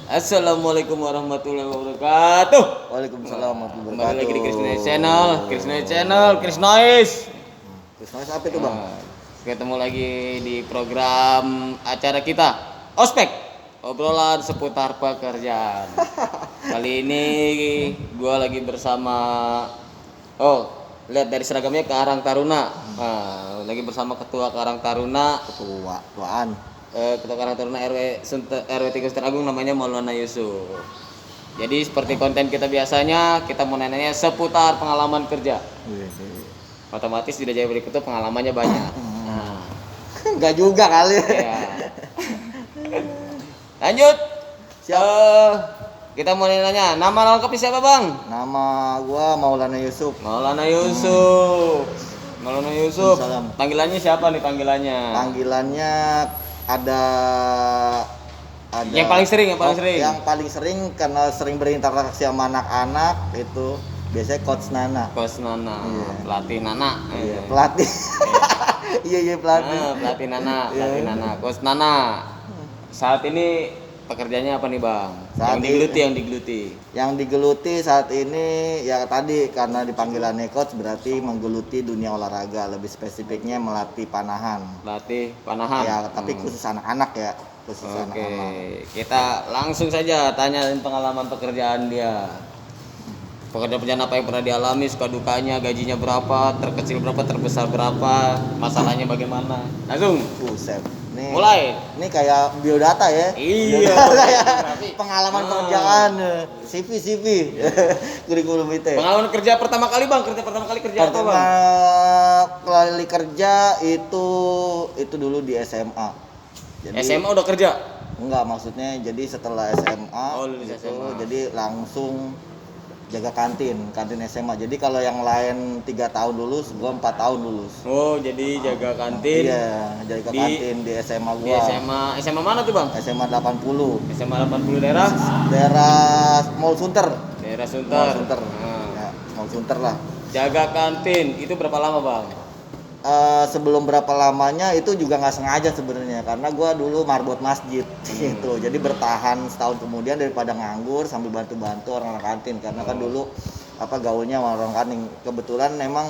Assalamualaikum warahmatullahi wabarakatuh. Waalaikumsalam warahmatullahi Kembali lagi di wabarakatuh. Krisnois Channel, Krisnois. Terus apa itu bang? Ketemu lagi di program acara kita, Ospek, obrolan seputar pekerjaan. Kali ini gua lagi bersama, lihat dari seragamnya Karang Taruna. Lagi bersama Ketua Karang Taruna. Ketuaan. Ketua Karang Taruna RW 3 Sunter Agung, namanya Maulana Yusuf. Jadi seperti konten kita biasanya, kita mau nanya seputar pengalaman kerja. Otomatis tidak jauh berikut itu pengalamannya banyak. Enggak juga kali. Ya. Lanjut. Kita mau nanya, nama lengkapnya siapa bang? Nama gua Maulana Yusuf. Maulana Yusuf. Maulana Yusuf. Salam. Panggilannya siapa nih panggilannya? Panggilannya ada Yang paling sering. Yang paling sering karena sering berinteraksi sama anak-anak itu biasanya Coach Nana. Coach Nana. Iya. Pelatih Nana. Iya, pelatih. Iya pelatih. Pelatih Nana. Coach Nana. Saat ini pekerjaannya apa nih bang? Yang digeluti saat ini ya tadi karena dipanggilannya coach berarti menggeluti dunia olahraga, lebih spesifiknya melatih panahan. Ya tapi khusus anak-anak ya. Oke, kita langsung saja tanyain pengalaman pekerjaan dia. Pekerjaan apa yang pernah dialami, suka dukanya, gajinya berapa, terkecil berapa, terbesar berapa, masalahnya bagaimana. Langsung. Buset. Nih, mulai. Ini kayak biodata ya. Iya. Pengalaman pekerjaan, CV. Kurikulum vitae. Pengalaman kerja pertama kali bang, kerja apa bang? Pertama kali kerja itu dulu di SMA. Jadi, SMA udah kerja? Enggak, maksudnya jadi setelah SMA lulus SMA. Jadi langsung jaga kantin SMA. Jadi kalau yang lain 3 tahun lulus, gua 4 tahun lulus. Oh, jadi jaga kantin. Iya, jaga kantin di SMA gua. Di SMA mana tuh, Bang? SMA 80. SMA 80 daerah? Daerah Mall Sunter. Daerah Sunter. Ya, Mall Sunter lah. Jaga kantin itu berapa lama, Bang? Sebelum berapa lamanya itu juga nggak sengaja sebenarnya karena gue dulu marbot masjid gitu, jadi bertahan setahun kemudian daripada nganggur sambil bantu orang kantin karena kan dulu gaulnya sama orang kantin. Kebetulan memang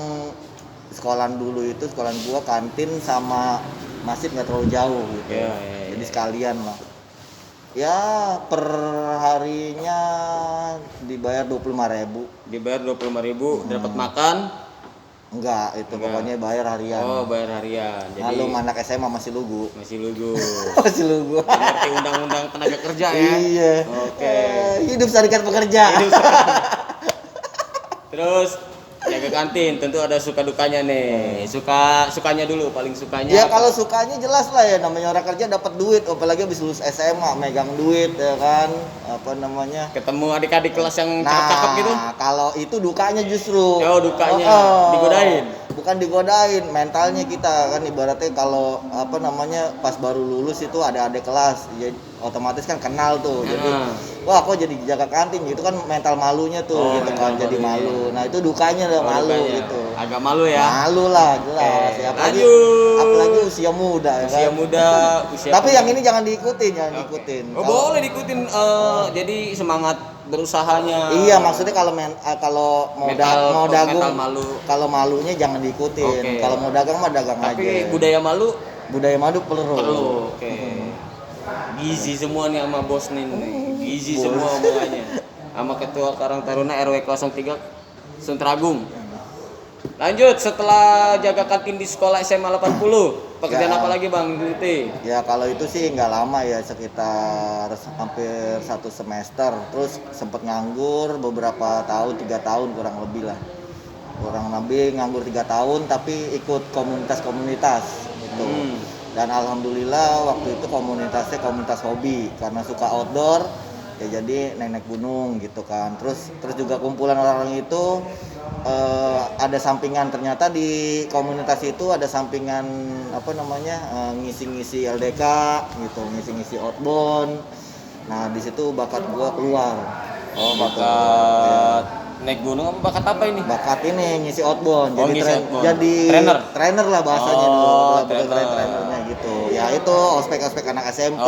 sekolahan gue kantin sama masjid nggak terlalu jauh gitu. Jadi sekalian lah ya, per harinya dibayar 25.000. Dapat makan? Enggak, itu pokoknya bayar harian. Oh, bayar harian. Jadi lu anak SMA masih lugu. Masih lugu. Ngerti undang-undang tenaga kerja ya. Iya. Oke. Hidup serikat pekerja. Terus jaga kantin, tentu ada suka dukanya nih. Sukanya dulu, paling sukanya. Ya kalau sukanya jelas lah ya, namanya orang kerja dapat duit, apalagi habis lulus SMA megang duit ya kan. Ketemu adik-adik kelas yang cakep-cakep gitu. Nah, kalau itu dukanya justru. Oh, dukanya. Digodain. Bukan digodain, mentalnya kita kan ibaratnya kalau pas baru lulus itu ada adik kelas, jadi otomatis kan kenal tuh. Jadi wah kok jadi jaga kantin gitu kan, mental malunya tuh gitu kan, jadi malu. Nah, itu dukanya lah, malu gitu. Agak malu ya. Malu lah jelas. Ya, apalagi usia muda ya kan? Tapi yang ini jangan diikutin. Oh, boleh diikutin, jadi semangat berusahanya. Iya, maksudnya kalau mau dagang malu. Kalau malunya jangan diikutin. Kalau mau dagang mah dagang aja. Tapi budaya malu perlu. Oke. Gizi semua nih sama bos nih. Gizi semua omongannya. Sama ketua Karang Taruna RW 03 Sunter Agung. Lanjut, setelah jaga kantin di sekolah SMA 80, pekerjaan apa lagi Bang Duti? Ya kalau itu sih nggak lama ya, sekitar hampir 1 semester. Terus sempet nganggur beberapa tahun, 3 tahun kurang lebih nganggur 3 tahun tapi ikut komunitas gitu. Dan alhamdulillah waktu itu komunitasnya komunitas hobi karena suka outdoor ya, jadi naik gunung gitu kan. Terus juga kumpulan orang itu ada sampingan, ternyata di komunitas itu ada sampingan ngisi-ngisi LDK gitu, ngisi-ngisi outbound. Nah di situ bakat gua keluar. Oh, bakat naik gunung apa bakat apa ini? Bakat ini ngisi outbound. Jadi trainer lah bahasanya dulu. Trainernya gitu. Ya itu ospek anak SMP,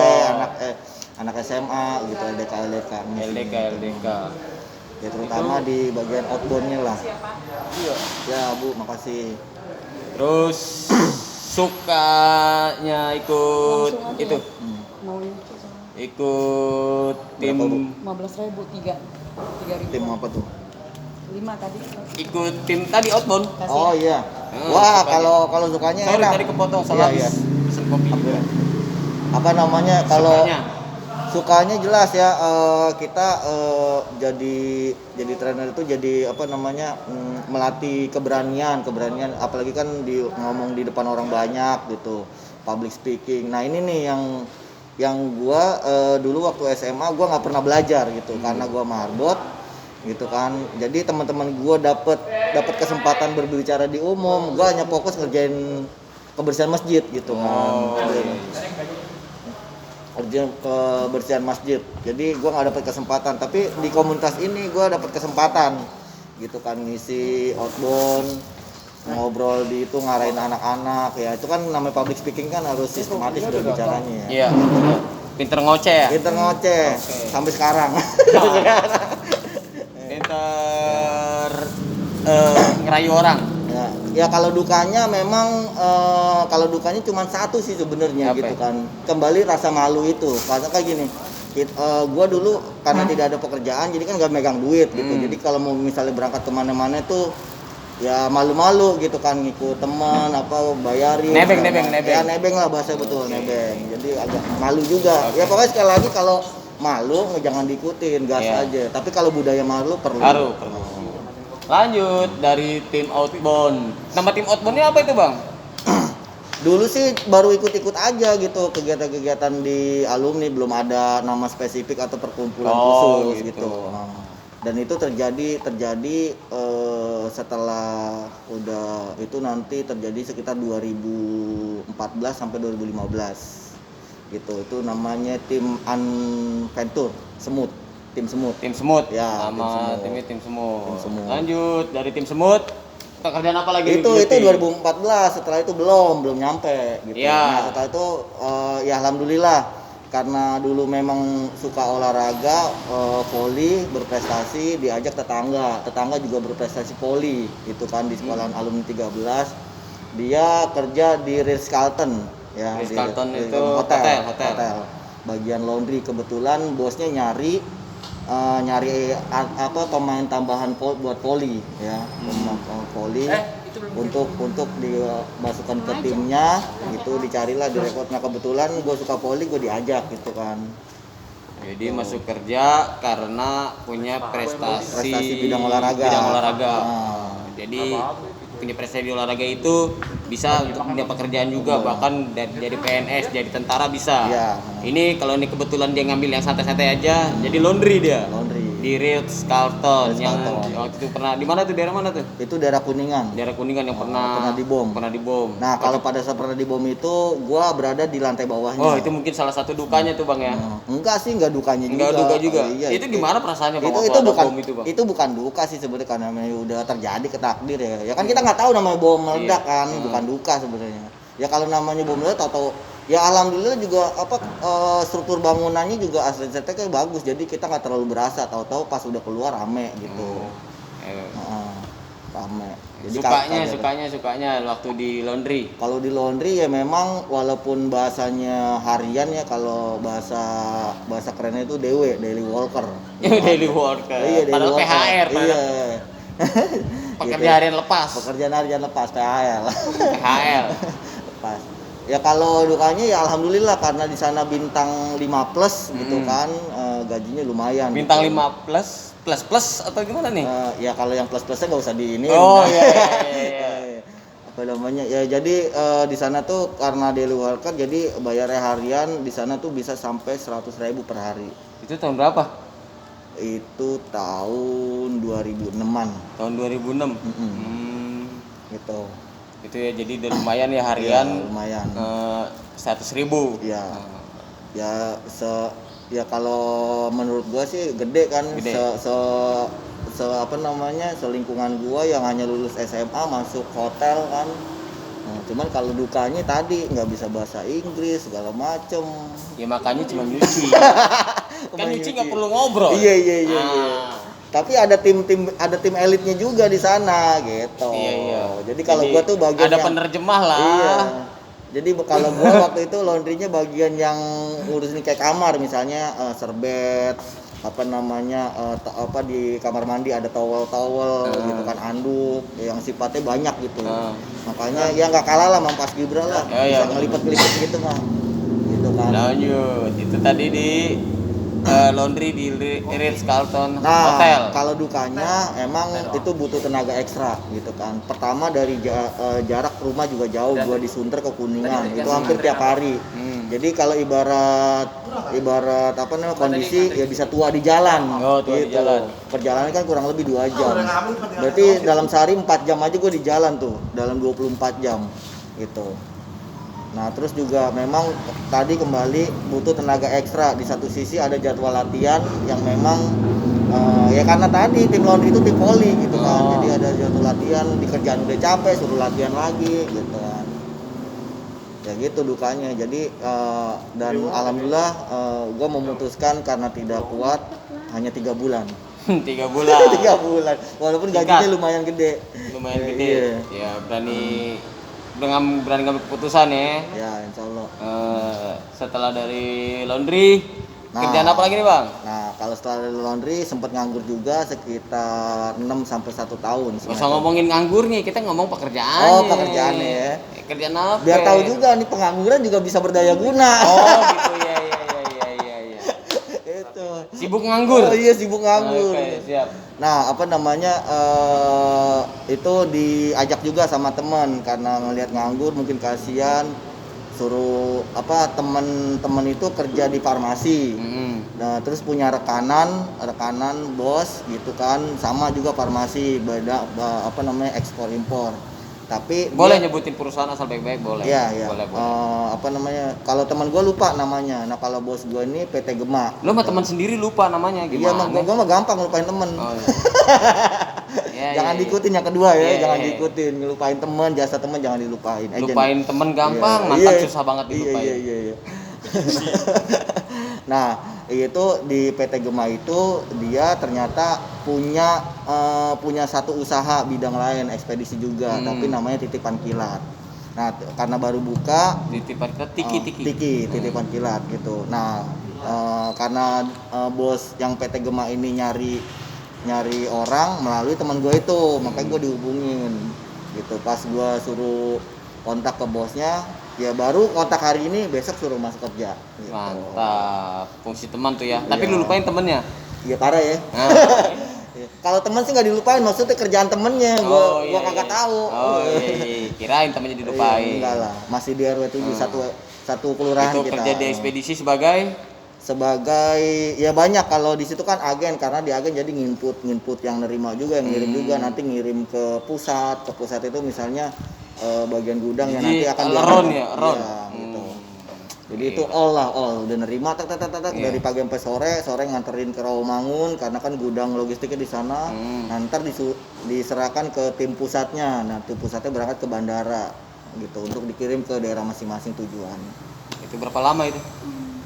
anak SMA gitu, LDK LDK. ya terutama di bagian outboundnya lah. Iya. Ya Bu, makasih. Terus sukanya ikut Langsung aja itu ya. Mau ini ikut tim Berapa, Bu? 15.000 3.000. Tim apa tuh? 5 tadi. ikut tim tadi outbound. Kasih Oh ya. iya. sukanya. Wah, kalau sukanya Sorry enak. tadi kepotong salah Iya, iya. pesen kopi. Apa namanya kalau Sukanya. sukanya jelas ya, kita jadi trainer itu jadi apa namanya, melatih keberanian apalagi kan ngomong di depan orang banyak gitu, public speaking. Nah ini nih yang gua dulu waktu SMA gua nggak pernah belajar gitu karena gua marbot gitu kan. Jadi teman-teman gua dapat kesempatan berbicara di umum, gua hanya fokus ngerjain kebersihan masjid gitu kan. Kerja kebersihan masjid. Jadi gua nggak dapat kesempatan, tapi di komunitas ini gua dapat kesempatan gitu kan, ngisi outbound, ngobrol di itu, ngarahin anak-anak ya. Itu kan namanya public speaking kan harus sistematis berbicaranya ya. Iya. Pinter ngoceh ya. Kita ngoceh sampai sekarang. Pinter ngerayu orang. Ya kalau dukanya memang kalau dukanya cuma satu sih sebenarnya Apa? gitu kan. Kembali rasa malu itu. Karena kayak gini, gua dulu karena tidak ada pekerjaan jadi kan nggak megang duit gitu. Jadi kalau mau misalnya berangkat kemana-mana tuh ya malu-malu gitu kan, ngikut teman apa bayarin. Nebeng. Ya nebeng lah bahasa betul, nebeng. Jadi agak malu juga. Ya pokoknya sekali lagi kalau malu jangan diikutin, gas Iya. aja. Tapi kalau budaya malu perlu. Perlu. Lanjut dari tim outbound. Nama tim outboundnya apa itu bang? Dulu sih baru ikut-ikut aja gitu kegiatan-kegiatan di alumni, belum ada nama spesifik atau perkumpulan khusus gitu. Dan itu terjadi setelah udah itu nanti terjadi sekitar 2014 sampai 2015 gitu. Itu namanya tim Unventure Semut. Tim Semut Ya, nama tim tim Semut. Tim Semut. Lanjut dari tim Semut, pekerjaan apa lagi? itu 2014, setelah itu belum nyampe gitu. Ya. Nah setelah itu ya alhamdulillah karena dulu memang suka olahraga, voli, berprestasi, diajak tetangga juga berprestasi voli gitu kan di sekolahan alumni 13. Dia kerja di Ritz-Carlton ya. Ritz-Carlton di itu hotel. Bagian laundry, kebetulan bosnya nyari apa pemain tambahan buat voli ya, pemain voli untuk dimasukkan ke timnya gitu, dicarilah direkrut. Nah kebetulan gue suka voli, gue diajak gitu kan. Jadi masuk kerja karena punya prestasi bidang olahraga. Jadi punya prestasi di olahraga itu bisa untuk punya pekerjaan juga, bahkan jadi PNS, jadi tentara bisa. Iya. Ini kalau ini kebetulan dia ngambil yang santai-santai aja, jadi laundry dia. Di Ritz-Carlton yang waktu itu pernah di mana tuh, daerah mana tuh? Itu daerah Kuningan. Daerah Kuningan yang pernah dibom. Nah, kalau pada saat pernah dibom itu gua berada di lantai bawahnya. Oh, itu mungkin salah satu dukanya tuh, Bang ya. Enggak sih, enggak dukanya juga. Enggak duka juga. Iya, itu gimana perasaannya Bang? Itu bukan bom itu, Bang? itu bukan duka sih sebenarnya, karena udah terjadi ketakdir ya. Ya kan kita nggak tahu namanya bom meledak kan, bukan duka sebenarnya. Ya kalau namanya bom meledak atau ya alhamdulillah juga struktur bangunannya juga estetiknya bagus, jadi kita nggak terlalu berasa, tahu-tahu pas udah keluar rame gitu. Rame. Jadi sukanya waktu di laundry. Kalau di laundry ya memang walaupun bahasanya harian ya, kalau bahasa kerennya itu daily worker. Daily worker. Iya, daily Padahal worker. PHR. Iya. Pekerjaan harian lepas. Pekerjaan harian lepas PHL. PHL. Lepas. Ya kalau dukanya ya alhamdulillah karena di sana bintang 5+ gitu kan, gajinya lumayan. Bintang gitu. 5+ plus atau gimana nih? Ya kalau yang plus-plusnya nggak usah di ini. Oh iya. Apa namanya? Ya jadi di sana tuh karena daily worker jadi bayarnya harian di sana tuh bisa sampai 100.000 per hari. Itu tahun berapa? Itu tahun 2006-an. Tahun 2006. Gitu. Itu ya, jadi udah lumayan ya harian. Ya, lumayan. 100.000. Iya. Ya kalau menurut gua sih gede kan. Gede. Apa namanya, selingkungan gua yang hanya lulus SMA masuk hotel kan. Cuman kalau dukanya tadi nggak bisa bahasa Inggris segala macem. Ya makanya cuma nyuci. Kan nyuci nggak perlu ngobrol. Iya. Tapi ada tim elitnya juga di sana gitu. Iya. Jadi kalau gua tuh bagian ada yang, penerjemah lah. Iya. Jadi kalau gua waktu itu laundrynya bagian yang ngurusin kayak kamar misalnya serbet apa namanya di kamar mandi ada towel gitu kan, anduk yang sifatnya banyak gitu. Makanya ya nggak kalah lah sama Pas Gibra lah. Bisa ngelipet-ngelipet gitu mah. Gitu kan. Lanjut. Itu tadi di laundry di Ritz-Carlton Hotel. Kalau dukanya emang itu butuh tenaga ekstra gitu kan. Pertama dari jarak rumah juga jauh, gua di Sunter ke Kuningan itu hampir tiap hari. Jadi kalau ibarat apa namanya kondisi ya bisa tua di jalan. Tua di jalan. Perjalanan kan kurang lebih 2 jam. Berarti dalam sehari 4 jam aja gua di jalan tuh dalam 24 jam gitu. Nah terus juga memang tadi kembali butuh tenaga ekstra. Di satu sisi ada jadwal latihan yang memang ya karena tadi tim laundry itu tim voli gitu kan. Jadi ada jadwal latihan, di kerjaan udah capek suruh latihan lagi gitu kan. Ya gitu dukanya. Jadi dan alhamdulillah gue memutuskan karena tidak kuat hanya 3 bulan. 3 bulan. 3 bulan. Walaupun gajinya lumayan gede. Lumayan gede. Ya berani ngambil keputusan ya. Ya insya Allah. Setelah dari laundry, kerjaan apa lagi nih Bang? Nah kalau setelah dari laundry sempat nganggur juga sekitar 6 sampai 1 tahun. Nggak usah ngomongin nganggur nih, kita ngomong pekerjaan. Pekerjaannya ya. Kerjaan apa? Biar tahu juga nih pengangguran juga bisa berdaya guna. Gitu ya. Itu. Sibuk nganggur. Oh iya sibuk nganggur. Oke, siap. Nah apa namanya itu diajak juga sama teman karena ngelihat nganggur mungkin kasihan, suruh teman-teman itu kerja di farmasi. Nah terus punya rekanan bos gitu kan, sama juga farmasi, beda ekspor impor. Tapi boleh nyebutin perusahaan asal baik-baik boleh. Iya. Boleh. Kalau teman gue lupa namanya. Nah kalau bos gue ini PT Gema. Lo mah teman sendiri lupa namanya gimana? Iya, gue mah gampang ngelupain temen. Oh, iya. Jangan diikutin yang kedua ya, jangan iya. diikutin, ngelupain temen, jasa temen jangan dilupain. Lupain temen gampang, mantan susah banget dilupain. Iya. Nah itu di PT Gema itu dia ternyata punya satu usaha bidang lain, ekspedisi juga, tapi namanya Titipan Kilat. Nah karena baru buka Titipan Kilat, Titipan Kilat gitu. Nah karena bos yang PT Gema ini nyari orang melalui teman gue itu, makanya gue dihubungin gitu. Pas gue suruh kontak ke bosnya, ya baru kontak hari ini, besok suruh masuk kerja gitu. Mantap, fungsi teman tuh ya. Tapi lu lupain temennya? Iya parah ya. Kalau teman sih nggak dilupain, maksudnya kerjaan temennya gua kagak tahu. Kirain temennya dilupain. Enggak lah, masih di RW 7 satu kelurahan itu kita. Kerja di ekspedisi sebagai ya banyak. Kalau di situ kan agen, karena di agen jadi nginput yang nerima juga, yang ngirim juga, nanti ngirim ke pusat itu misalnya bagian gudang yang nanti akan ron. Gitu. Jadi itu all udah nerima dari pagi sampai sore nganterin ke Rawamangun karena kan gudang logistiknya di sana. Nanti diserahkan ke tim pusatnya. Nah, tim pusatnya berangkat ke bandara gitu untuk dikirim ke daerah masing-masing tujuan. Itu berapa lama itu?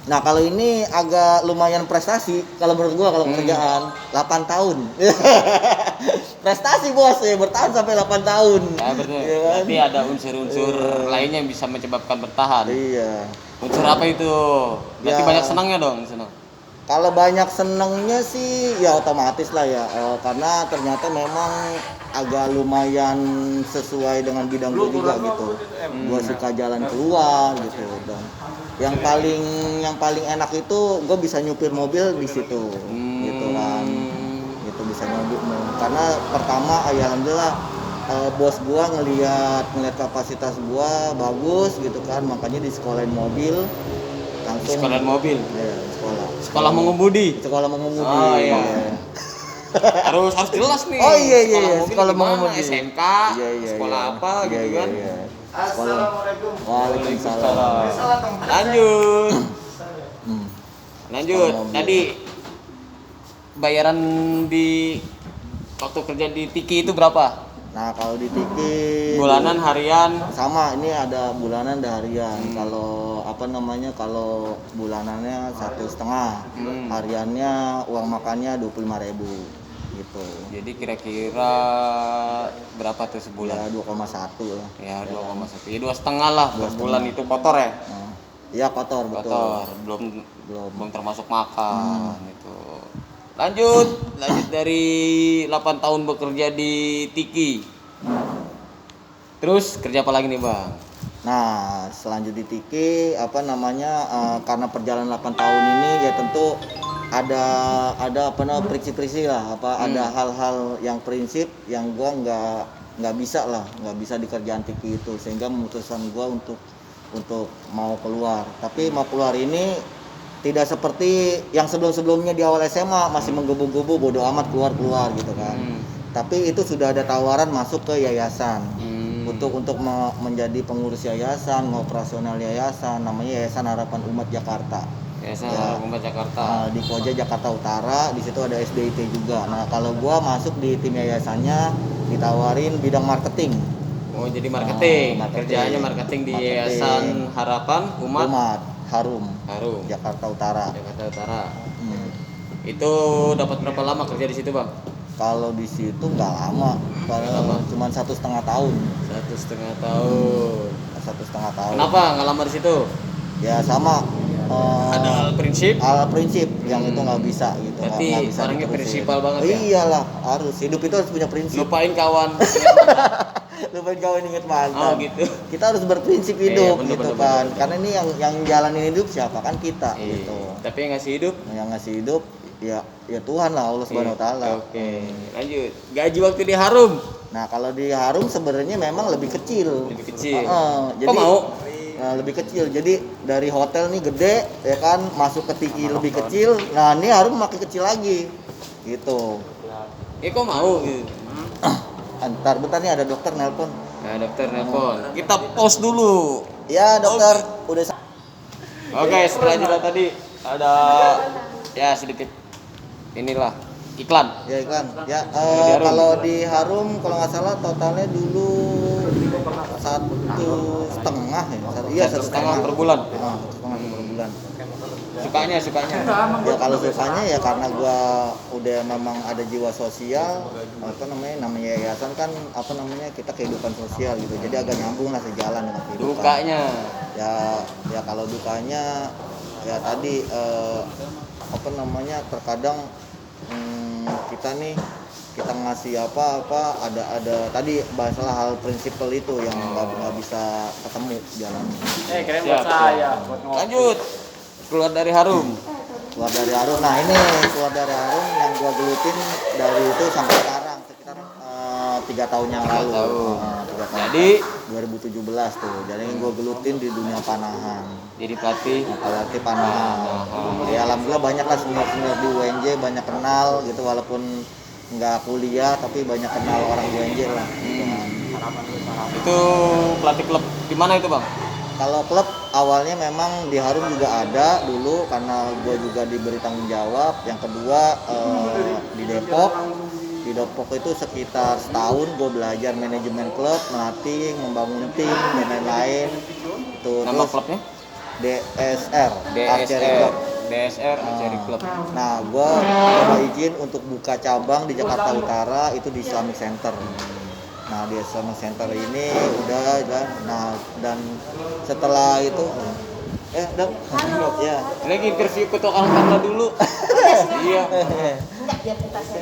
Nah, kalau ini agak lumayan prestasi kalau menurut gua, kalau kerjaan 8 tahun. Prestasi bos ya, bertahan sampai 8 tahun. Ya betul. Ya kan? Tapi ada unsur-unsur lainnya yang bisa menyebabkan bertahan. Iya. Unsur apa itu? Berarti banyak senangnya dong, senang. Kalau banyak senengnya sih ya otomatis lah ya, karena ternyata memang agak lumayan sesuai dengan bidang gue juga gitu. Gue suka jalan keluar gitu, dan yang paling enak itu gue bisa nyupir mobil di situ, gitu kan. Gitu bisa nyupir, karena pertama ya alhamdulillah bos gue ngelihat kapasitas gue bagus gitu kan, makanya di sekolahin mobil. Langsung Sekolahan mobil. Ya, sekolah mengemudi. Oh iya. harus jelas nih. Oh iya. Sekolah mengemudi. SMK, sekolah apa gitu kan. Assalamualaikum. Waalaikumsalam. Lanjut. Tadi bayaran di waktu kerja di Tiki itu berapa? Nah kalau di Tiki Bulanan, harian. sama, ini ada bulanan ada harian. Kalau kalau bulanannya 1,5, hariannya uang makannya 25.000 gitu. Jadi kira-kira berapa tuh sebulan? Ya 2,1 lah. Ya 2,1. Ya 2,5 lah per bulan itu kotor ya? Nah, iya kotor betul. Kotor, belum termasuk makan itu. Lanjut dari 8 tahun bekerja di Tiki. Terus kerja apa lagi nih, Bang? Nah, selanjutnya di Tiki karena perjalanan 8 tahun ini ya tentu ada prinsip-prinsip lah, ada hal-hal yang prinsip yang gua nggak bisa di kerjaan Tiki itu, sehingga memutuskan gua untuk mau keluar. Tapi mau keluar ini tidak seperti yang sebelum-sebelumnya di awal SMA masih menggebu-gebu bodo amat keluar gitu kan. Tapi itu sudah ada tawaran masuk ke yayasan. Untuk menjadi pengurus yayasan, operasional yayasan, namanya Yayasan Harapan Umat Jakarta. Yayasan Harapan Umat Jakarta. Di Koja Jakarta Utara, di situ ada SDIT juga. Nah, kalau gua masuk di tim yayasannya ditawarin bidang marketing. Oh, jadi marketing. Marketing. Kerjaannya marketing di Yayasan Harapan Umat Harum Jakarta Jakarta Utara. Itu dapat berapa lama kerja di situ, Bang? Kalau di situ nggak lama, cuma 1,5 tahun. 1,5 tahun. 1,5 tahun. Kenapa nggak lama di situ? Ya sama. Ada hal prinsip. Yang itu nggak bisa gitu. Berarti nggak bisa orangnya diterusin. prinsipal banget ya? Iyalah, harus. Hidup itu harus punya prinsip. Lupain kawan. Lupain kawan inget mantan. Oh gitu. Kita harus berprinsip hidup bener, gitu bener, kan. bener. Karena ini yang jalanin hidup siapa kan kita gitu. Tapi yang ngasih hidup? Yang ngasih hidup ya Tuhan lah, Allah Subhanahu wa taala. Oke. Lanjut. Gaji waktu di Harum. Nah, kalau di Harum sebenarnya memang lebih kecil. Lebih kecil. Jadi, kok mau? Lebih kecil. Jadi dari hotel nih gede ya kan, masuk ke Tiki lebih kecil. Nah, ini Harum makin kecil lagi. Gitu. Kok mau gitu? Bentar nih ada dokter nelpon. Nah, dokter nelpon. Kita pause dulu. Ya, dokter. Udah. Oke, setelah jeda tadi ada ya sedikit inilah iklan. Ya iklan. Ya kalau di Harum kalau nggak salah totalnya dulu 1,5 ya. Iya 1,5 per bulan. 1,5 per bulan. Sukanya. Ya kalau sukanya ya karena gua udah memang ada jiwa sosial, namanya yayasan kan kita kehidupan sosial gitu. Jadi agak nyambung lah sejalan dengan kehidupan. Dukanya. Ya kalau dukanya ya tadi terkadang kita ngasih apa ada tadi masalah hal prinsipal itu yang nggak bisa ketemu jalan. Keren buat saya. Lanjut. Keluar dari Harum. Nah ini keluar dari Harum yang gua gelutin dari itu sampai sekarang sekitar 3 tahun yang lalu. 3 tahun. Jadi 2017 tuh. Jadi gua gelutin di dunia panahan. jadi pelatih panahan. Ya alhamdulillah banyak lah senior di UNJ, banyak kenal gitu walaupun nggak kuliah tapi banyak kenal orang UNJ lah. Itu pelatih klub di mana itu, Bang? Kalau klub awalnya memang di Harum juga ada dulu karena gue juga diberi tanggung jawab. Yang kedua di Depok. Di Depok itu sekitar setahun gue belajar manajemen klub, melatih, membangun tim dan lain-lain. Nama klubnya? DSR Archery Club. DSR Archery Club. Nah, gue coba izin untuk buka cabang di Jakarta Utara itu di Islamic Center. Nah, di Islamic Center ini udah dan setelah itu ya. Lagi interview ketua Alhamdulillah dulu. Iya.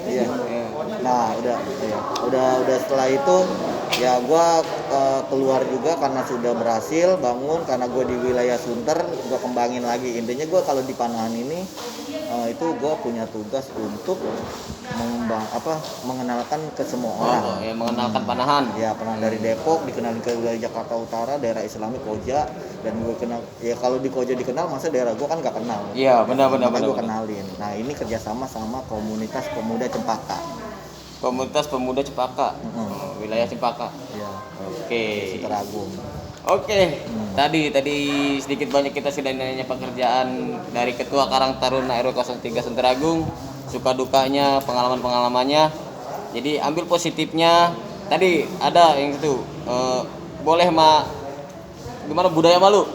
Iya. Nah, udah setelah itu ya gua keluar juga karena sudah berhasil bangun karena gua di wilayah Sunter, gua kembangin lagi. Intinya gua kalau di panahan ini itu gua punya tugas untuk mengenalkan ke semua orang. Ya, mengenalkan panahan. Ya, pernah dari Depok dikenalin ke wilayah Jakarta Utara, daerah Islami Koja, dan gue kenal. Ya kalau di Koja dikenal, masa daerah gue kan nggak kenal. Iya, benar. Gue kenalin. Nah, ini kerjasama sama komunitas pemuda Cempaka. Komunitas pemuda Cempaka, wilayah Cempaka. Iya. Oke. Siteragung. Oke. Tadi sedikit banyak kita sudah nanya pekerjaan dari Ketua Karang Taruna RW 03 Senteragung, suka dukanya, pengalaman-pengalamannya. Jadi ambil positifnya, tadi ada yang itu boleh gimana budaya malu?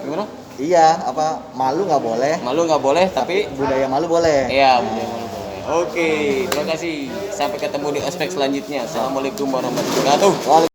Gimana? Iya, apa malu nggak boleh? Malu nggak boleh, tapi budaya malu boleh. iya budaya malu boleh. Oke, terima kasih. Sampai ketemu di aspek selanjutnya. Assalamualaikum warahmatullahi wabarakatuh.